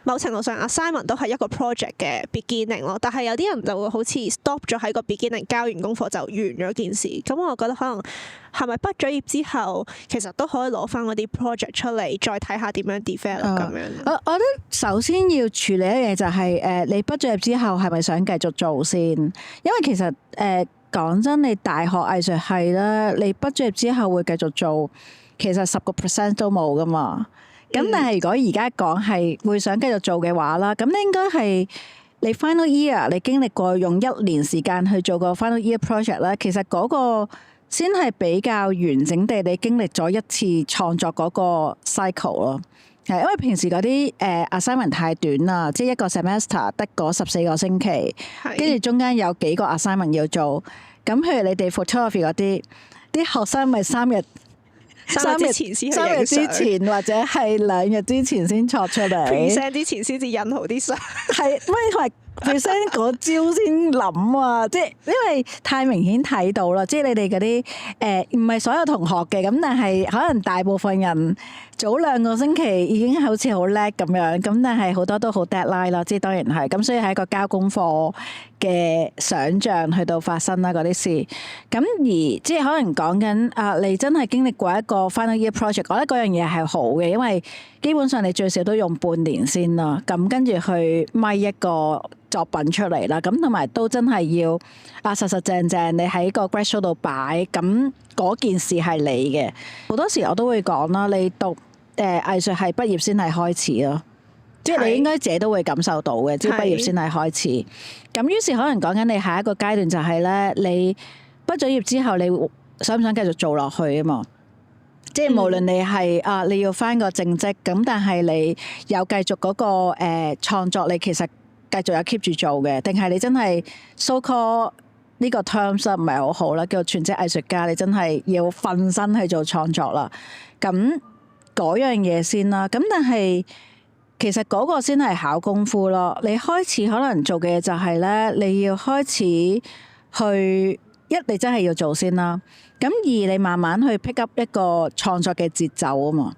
某程度上 assignment 都係一個 project 嘅 beginning 咯。但係有啲人就會好似 stop 咗喺個 beginning， 交完功課就完咗件事。咁我覺得可能係咪畢咗業之後，其實都可以攞翻嗰啲 project 出嚟，再睇下點樣 develop 咁樣。我覺得首先要處理一樣嘢就係你畢咗業之後係咪想繼續做先？因為其實講真，你大學藝術系咧，你畢咗業之後會繼續做，其實10% 都冇噶嘛。咁但係如果而家講係會想繼續做嘅話啦，咁應該係你 final year 你經歷過用1年時間去做個 final year project 咧，其實嗰個先係比較完整地你經歷咗一次創作嗰個 cycle 咯。係因為平時嗰啲assignment 太短啦，即係一個 semester 得嗰14個星期，跟住中間有幾個 assignment 要做。咁譬如你哋 photography 嗰啲學生咪3日之前或者係2日之前先作出嚟 present 之前先至印好啲相。係咩？同埋 present 嗰招先諗啊！即係因為太明顯睇到啦，即係你哋嗰啲唔係所有同學嘅，咁但係可能大部分人早2個星期已經好似好叻咁樣，咁但係好多都好 deadline 啦，即係當然係咁，所以係一個交功課嘅想像去到發生啦嗰啲事。咁而即係可能講緊你真係經歷過一個 final year project，我覺得嗰樣嘢係好嘅，因為基本上你最少都用半年先啦，咁跟住去咪一個作品出嚟啦，咁同埋都真係要實實正正你喺個 grad show 度擺，咁嗰件事係你嘅。好多時我都會講啦，你讀藝術系畢業先係開始咯，即係你應該自己都會感受到嘅，即係畢業先係開始。咁於是可能講緊你下一個階段就係咧，你畢咗業之後，你想唔想繼續做落去啊嘛？即係無論你係你要返個正職，咁但係你有繼續嗰個創作，你其實繼續有 keep 住做嘅，定係你真係 so call 呢個 terms 唔係好好啦，叫做全職藝術家，你真係要瞓身去做創作啦。咁嗰樣嘢先啦。咁但係其實嗰個先係考功夫咯。你開始可能做嘅嘢就係咧，你要開始去一你真係要做先啦，咁二你慢慢去 pick up 一個創作嘅節奏啊嘛。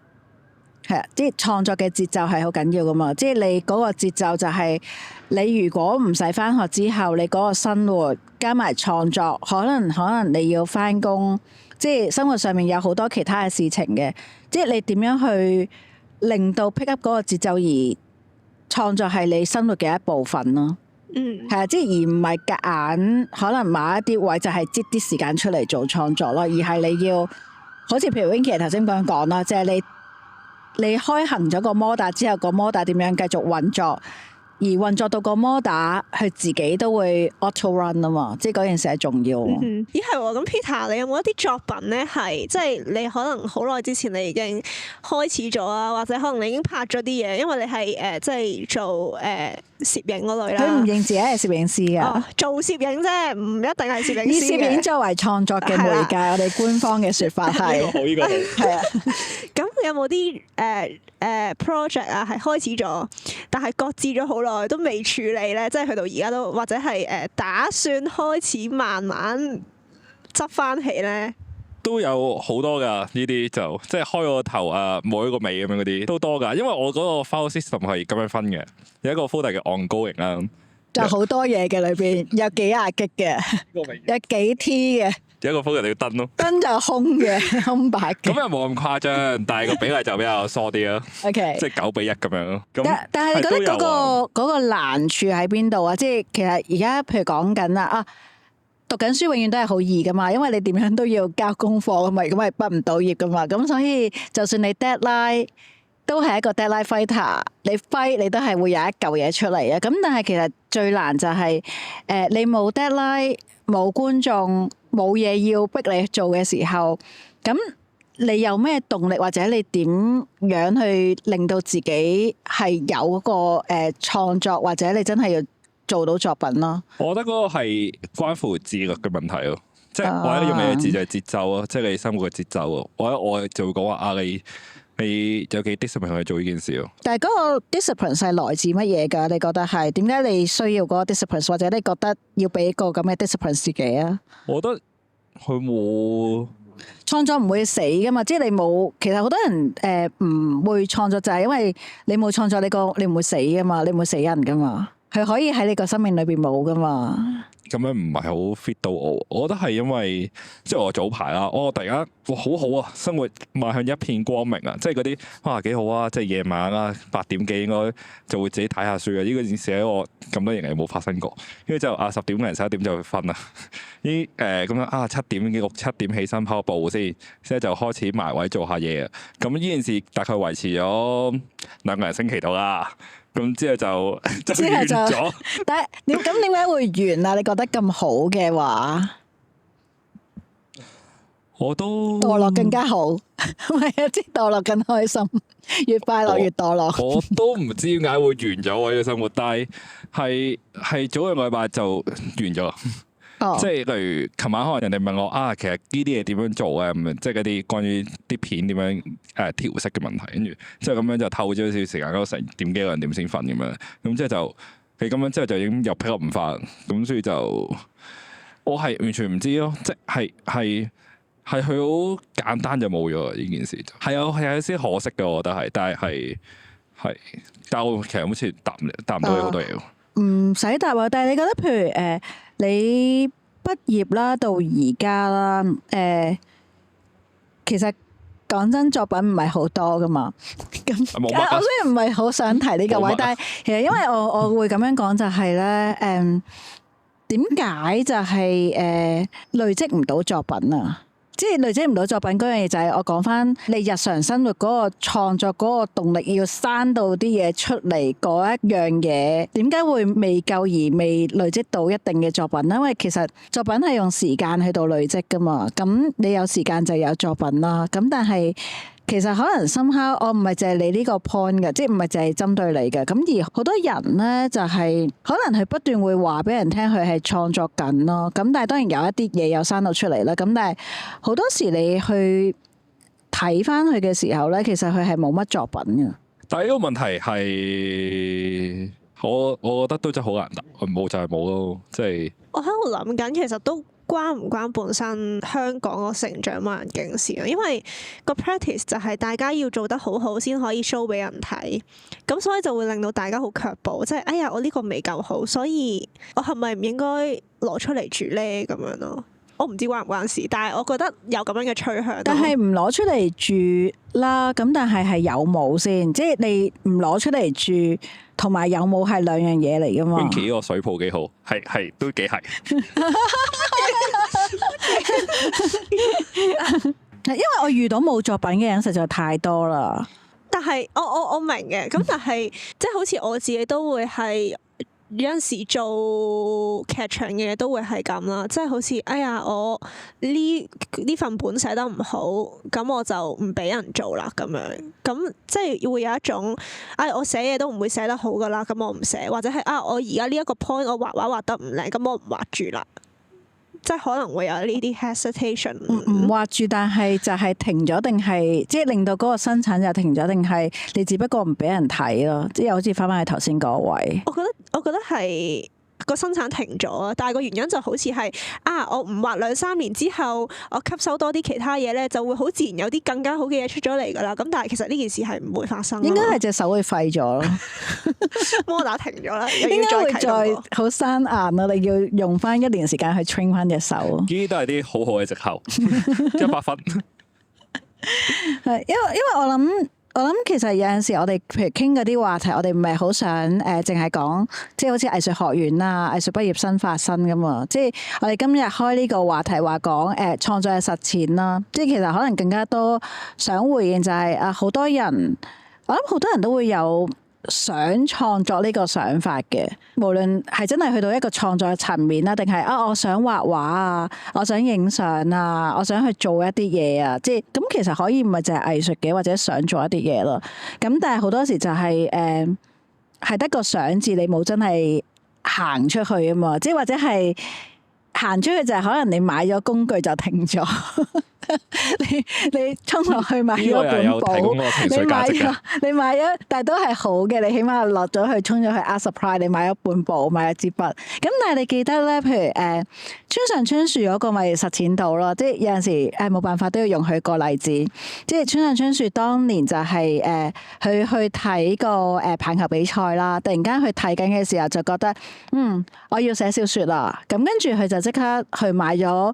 係啊，即係創作嘅節奏係好緊要噶嘛，即係你嗰個節奏就係你如果唔使返學之後，你嗰個生活加埋創作，可能你要返工，即係生活上面有好多其他嘅事情嘅，即係你點樣去令到 pick up 嗰個節奏而創作係你生活嘅一部分咯。嗯，係啊，即係而唔係夾硬，可能某一啲位就係擠啲時間出嚟做創作咯，而係你要好似譬如 Winky 頭先咁樣講啦，即係你開行咗個摩打之後，個摩打點樣繼續運作，而運作到個摩打，佢自己都會 auto run 啊嘛，即係嗰件事係重要。咦係喎，咁 Peter 你有冇一啲作品咧係即係你可能好耐之前你已經開始咗啊，或者可能你已經拍咗啲嘢，因為你係即係做攝影嗰類啦。佢唔認自己係攝影師㗎。哦，做攝影啫，唔一定係攝影以師嘅。攝影作為創作嘅媒介，我哋官方嘅説法係好呢個好係啊。咁有冇啲project 啊係開始咗，但係擱置咗好耐都未處理咧？即係去到而家都，或者係打算開始慢慢執翻起咧？都有好多㗎，呢啲就即係開個頭啊，冇一個尾咁樣嗰啲都多㗎。因為我嗰個 file system 係咁樣分嘅，有一個 folder 嘅 ongoing 啦，就好多嘢嘅裏邊，有幾廿 G 嘅，有幾 T 嘅，有一個 folder 要登咯。燈就空嘅，空白嘅。咁又冇咁誇張，但係個比例就比較疏啲咯。OK，即係9:1咁樣咯。咁但係你覺得係都有啊嗰個難處喺邊度啊？即係其實而家譬如講緊啦啊，讀緊書永遠都係好易噶嘛，因為你點樣都要交功課噶嘛，咁係畢唔到業噶嘛。咁所以就算你 deadline 都係一個 deadline fighter，你 fight 你都係會有一嚿嘢出嚟啊。咁但係其實最難就係你冇 deadline，冇觀眾，冇嘢要逼你做嘅時候，咁你有咩動力或者你點樣去令到自己係有嗰個創作，或者你真係要做到作品咯？我覺得嗰個係關乎自律嘅問題咯，即係我覺得用嘅字就係節奏咯，即係你生活嘅節奏咯。我就會講話啊，你有幾 discipline 去做呢件事咯。但係嗰個 discipline 係來自乜嘢㗎？你覺得係點解你需要嗰個 discipline， 或者你覺得要俾個咁嘅 discipline 自己啊？我覺得佢冇創作唔會死㗎嘛，即係你冇。其實好多人唔會創作，就係因為你冇創作，你唔會死㗎嘛，你唔會死人㗎嘛。佢可以喺你個生命裏邊冇㗎嘛。咁樣唔係好 fit 到我，我覺得係因為即係我早排啦，我突然間哇好好啊，生活邁向一片光明啊！即係嗰啲哇幾好啊！即係夜晚啊8點幾應該就會自己睇下書啊！呢個件事喺我咁多年嚟冇發生過，跟住就10點零11點就去瞓啦。呢咁樣啊7點幾6-7點起身跑個步先，之後就開始埋位做下嘢啊！咁呢件事大概維持咗2個星期到啦。咁之後就完咗。但係點解會完啊？你覺得咁好嘅話，我都墮落更加好，唔係啊，即係墮落更開心，越快樂越墮落。我都唔知點解會完咗我嘅生活，但係早2個禮拜就完咗。哦，即係例如琴晚可能人哋問我啊，其實呢啲嘢點樣做啊？咁樣即係嗰啲關於啲片點樣調色嘅問題，跟住之後咁樣就透咗少少時間，嗰成點幾2點先瞓咁樣。咁之後就佢咁樣之後就已經又 pick up 唔翻，咁所以就我係完全唔知咯，即係佢好簡單就冇咗呢件事，係有啲可惜嘅，我覺得係，但係我其實好似答唔到你好多嘢喎。唔使答啊！但係你覺得譬如你畢業啦到而家啦，其實講真作品唔係好多噶嘛。咁冇乜啊我雖然唔係好想提呢個位，冇乜啊但係其實因為我會咁樣講就係咧，點解就係累積唔到作品啊？即係累積唔到作品嗰樣嘢，就係我講翻你日常生活嗰個創作嗰個動力，要生到啲嘢出嚟嗰一樣嘢，點解會未夠而未累積到一定嘅作品？因為其實作品係用時間去到累積噶嘛，咁你有時間就有作品啦。咁但係其實可能深刻，我唔係淨係你呢個 point 嘅，即係唔係淨係針對你嘅。咁而好多人咧，就係可能佢不斷會話俾人聽，佢係創作緊咯。咁但係當然有一啲嘢有生到出嚟啦。咁但係好多時你去睇翻佢嘅時候咧，其實佢係冇乜作品嘅。但係呢個問題係我覺得都真係好難答，冇就係冇咯，即係我喺度諗緊，其實都關唔關本身香港個成長環境事啊？因為個 practice 就係大家要做得好好先可以 show 俾人睇，咁所以就會令到大家好卻步，即係哎呀我呢個未夠好，所以我係咪唔應該攞出嚟住咧咁樣咯？我唔知關唔關事，但係我覺得有咁樣嘅趨向。但係唔攞出嚟住啦，咁但係有冇先？即係你唔攞出嚟住，同埋有冇係兩樣嘢嚟噶嘛 Winky 個水泡幾好，係都幾係。因為我遇到冇作品嘅人實在太多啦。但係我明嘅，咁但係即係好似我自己都會係。有陣時做劇場嘅嘢都會係咁啦，即係好似哎呀我呢份本寫得唔好，咁我就唔俾人做啦咁樣，咁即係會有一種我寫嘢都唔會寫得好噶啦，咁我唔寫，或者係我而家呢一個 point 我畫畫畫得唔靚，咁我唔畫住啦。即係可能會有呢啲 hesitation，唔畫住，但係就係停咗，定係即係令到嗰個生產就停咗，定係你只不過唔俾人睇咯？即係好似翻返去頭先嗰位，我覺得係個生產停咗，但係個原因就好似係我唔畫2-3年之後，我吸收多啲其他嘢咧，就會好自然有啲更加好嘅嘢出咗嚟㗎啦。咁但係其實呢件事係唔會發生。應該係隻手會廢咗咯，摩打停咗啦，應該會再好生硬咯。你要用翻1年時間去 train 翻隻手。呢啲都係啲好好嘅藉口，100分。係因為我諗其實有陣時我哋譬如傾嗰啲話題，我哋唔係好想淨係講，即係好似藝術學院啊、藝術畢業生發生噶嘛。即係我哋今日開呢個話題話講創作嘅實踐啦。即係其實可能更加多想回應就係好多人，我諗好多人都會有想創作呢個想法嘅，無論係真係去到一個創作嘅層面啦，定係我想畫畫啊，我想影相啊，我想去做一啲嘢啊，即係咁其實可以唔係淨係藝術嘅，或者想做一啲嘢咯。咁但係好多時就係係得個想字，你冇真係行出去啊嘛，即係或者係行出去就係可能你買咗工具就停咗。你衝落去買咗本簿，你買咗，但係都係好嘅。你起碼落咗去，衝咗去 Art Supply， 你買咗本簿，買咗支筆。咁但係你記得咧，譬如村上春樹嗰個咪實踐到咯，即係有陣時冇辦法都要用佢個例子。即係村上春樹當年就係佢去睇個棒球比賽啦，突然間去睇緊嘅時候就覺得我要寫小說啦。咁跟住佢就即刻去買咗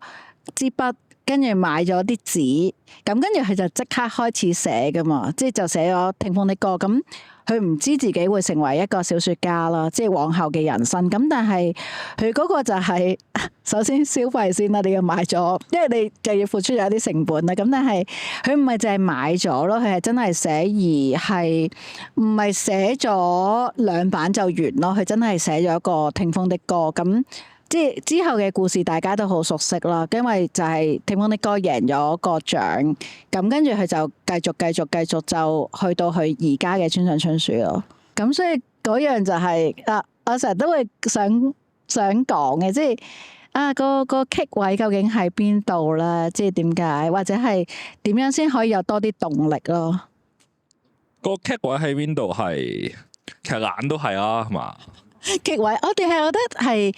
支筆。跟住買咗啲紙，咁跟住佢就即刻開始寫噶嘛，即係就寫咗《聽風的歌》。咁佢唔知自己會成為一個小說家啦，即係往後嘅人生。咁但係佢嗰個就係首先消費先啦，你要買咗，因為你就要付出咗一啲成本啦。咁但係佢唔係淨係買咗咯，佢係真係寫，而係唔係寫咗2版就完咯。佢真係寫咗一個《聽風的歌》咁。即係之後嘅故事，大家都好熟悉啦。因為就係《聽風的歌》贏咗個獎，咁跟住佢就繼續就去到佢而家嘅村上春樹咯。咁所以嗰樣就係我成日都會想講嘅，即係個 kick 位究竟喺邊度咧？即係點解，或者係點樣先可以有多啲動力咯？個 kick 位喺邊度係？其實懶都係啊，係嘛？kick 位我哋係覺得係。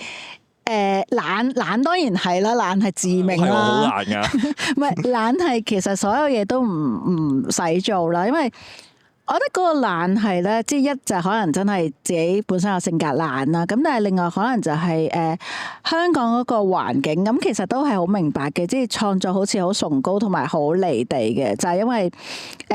懶當然係啦，懶係致命啦。好懶噶，唔係懶係其實所有嘢都唔使做啦，因為我覺得嗰個懶係咧，即係一就可能真係自己本身有性格懶啦，咁但係另外可能就係香港嗰個環境，咁其實都係好明白嘅，即係創作好似好崇高同埋好離地嘅，就係因為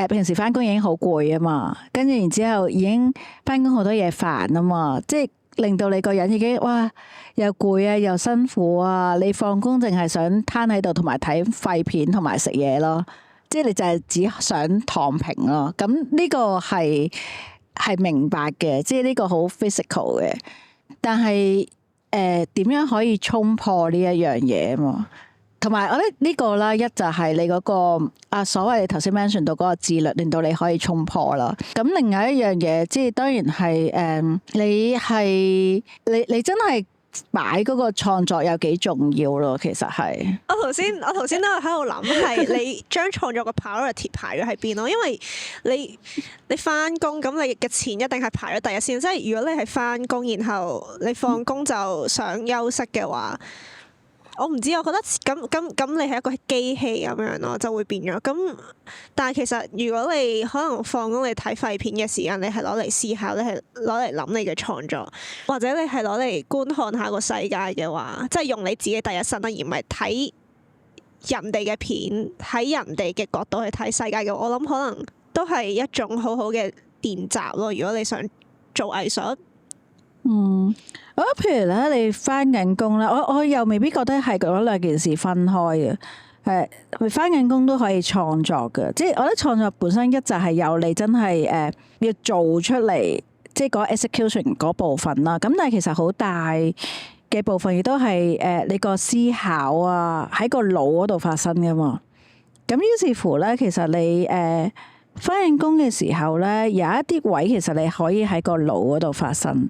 平時翻工已經好攰啊嘛，跟住然之後已經翻工好多嘢煩啊嘛，即係。令到你個人已經哇又攰啊又辛苦啊！你放工淨係想攤喺度同埋睇廢片同埋食嘢咯，即係你就係只想躺平咯。咁呢個係明白嘅，即係呢個好 physical 嘅。但係點樣可以衝破呢一樣嘢啊嘛？同埋我覺得呢個啦，一就係你嗰個所謂你頭先 mention 到嗰個自律，令到你可以衝破啦。咁另外一樣嘢，即係當然係你真係擺嗰個創作有幾重要咯。其實係我頭先都喺度諗，係你將創作個 priority 排咗喺邊咯？因為你翻工咁，你嘅錢一定係排咗第一先。即係如果你係翻工，然後你放工就想休息嘅話。我唔知，我覺得咁你係一個機器咁樣咯，就會變咗。咁但係其實如果你可能放工你睇廢片嘅時間，你係攞嚟思考，你係攞嚟諗你嘅創作，或者你係攞嚟觀看下個世界嘅話，即係用你自己第一身啦，而唔係睇人哋嘅片，喺人哋嘅角度去睇世界嘅。我諗可能都係一種好好嘅練習咯。如果你想做藝術。我覺得譬如咧，你翻緊工咧，我又未必覺得係嗰兩件事分開嘅。翻緊工都可以創作嘅，即係我覺得創作本身一就係有你真係要做出嚟，即係嗰 execution 嗰部分啦。咁但係其實好大嘅部分亦都係你個思考啊喺個腦嗰度發生噶嘛。咁於是乎咧，其實你翻緊工嘅時候咧，有一啲位其實你可以喺個腦嗰度發生。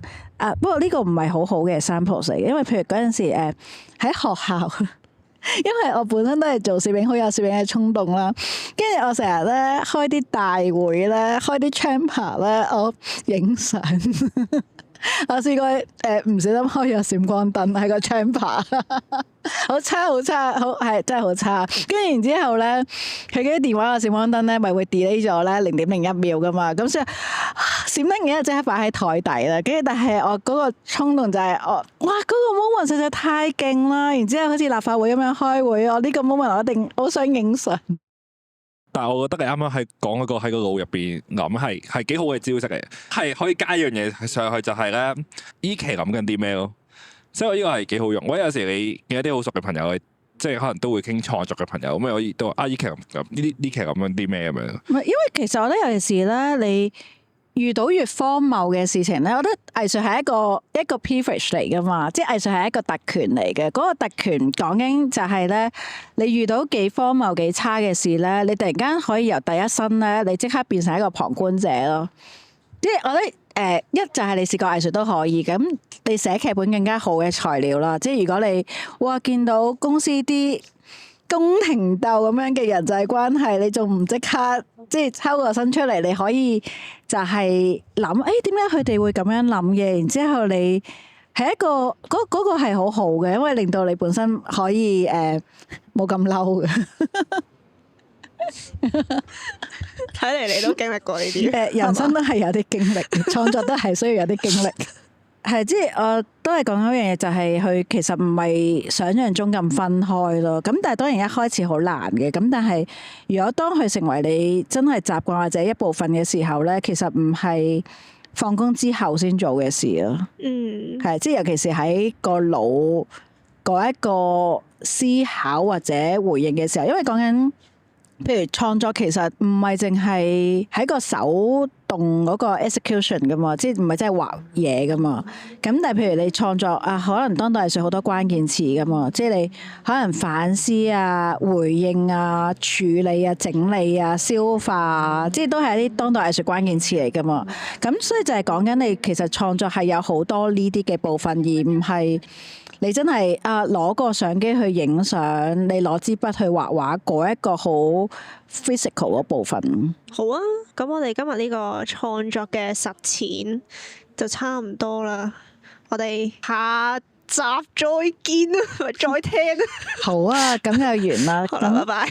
不過呢個唔係好好嘅 sample 嚟嘅，因為譬如嗰陣時喺學校，因為我本身都係做攝影，好有攝影嘅衝動啦。跟住我成日咧開啲大會咧，開啲 chamber 咧，我影相。我試過唔小心開咗閃光燈喺個 chamber， 好差，係真係好差。跟住然之後咧，佢嗰啲電話個閃光燈咧，咪會 delay 咗咧0.01秒噶嘛。咁所以閃燈嘅即刻擺喺台底啦。跟住但係我嗰個衝動就係哇嗰個 moment 實在太勁啦。然之後好似立法會咁樣開會，我呢個 moment 我一定好想影相。但係我覺得你啱啱係講嗰個喺個腦入邊諗係幾好嘅招式嚟，係可以加一樣嘢上去，就係咧依期諗緊啲咩咯。所以呢個係幾好用。我有時你見一啲好熟嘅朋友，即係可能都會傾創作嘅朋友，咁可以都依期諗呢期諗緊啲咩咁樣。唔係，因為其實我覺得有陣時咧，你遇到越荒謬嘅事情咧，我覺得藝術係一個 privilege 嚟噶嘛，即係藝術係一個特權嚟嘅。嗰個特權講緊就係咧，你遇到幾荒謬幾差嘅事咧，你突然間可以由第一身咧，你即刻變成一個旁觀者咯。即係我覺得一就係你試過藝術都可以，咁你寫劇本更加好嘅材料啦。即係如果你見到公司啲宮廷鬥咁樣嘅人際關係，你仲唔即刻即係抽個身出嚟？你可以就係諗，點解佢哋會咁樣諗嘅？然之後你係一個嗰個係好好嘅，因為令到你本身可以冇咁嬲嘅。睇嚟你都經歷過呢啲。人生都係有啲經歷，創作都係需要有啲經歷。係，即係我都係講嗰樣嘢，就係佢其實唔係想象中咁分開咯。咁但係當然一開始好難嘅。咁但係如果當佢成為你真係習慣或者一部分嘅時候咧，其實唔係放工之後先做嘅事咯。係，即係尤其是喺個腦嗰一個思考或者回應嘅時候，因為講緊譬如創作其實唔係淨係喺個手動嗰個 execution 噶嘛，即係唔係真係畫嘢噶嘛。咁但係譬如你創作可能當代藝術好多關鍵詞噶嘛，即係你可能反思啊、回應啊、處理啊、整理啊、消化啊，即係都係一啲當代藝術關鍵詞嚟噶嘛。咁所以就係講緊你其實創作係有好多呢啲嘅部分，而唔係你真係攞個相機去影相，你攞支筆去畫畫嗰一個好 physical 嗰部分。好啊，咁我哋今日呢個創作嘅實踐就差唔多啦，我哋下集再見啊，再聽啊。好啊，咁就完啦。好啦，拜拜。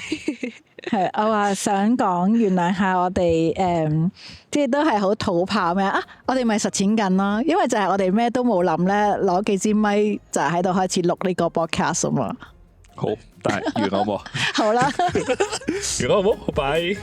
係，我話想講原諒下我哋即係都係好土炮咩啊？我哋咪實踐緊咯，因為就係我哋咩都冇諗咧，攞幾支咪就喺度開始錄呢個 podcast 啊嘛。好，但係完好冇？好啦，完好冇？好，拜。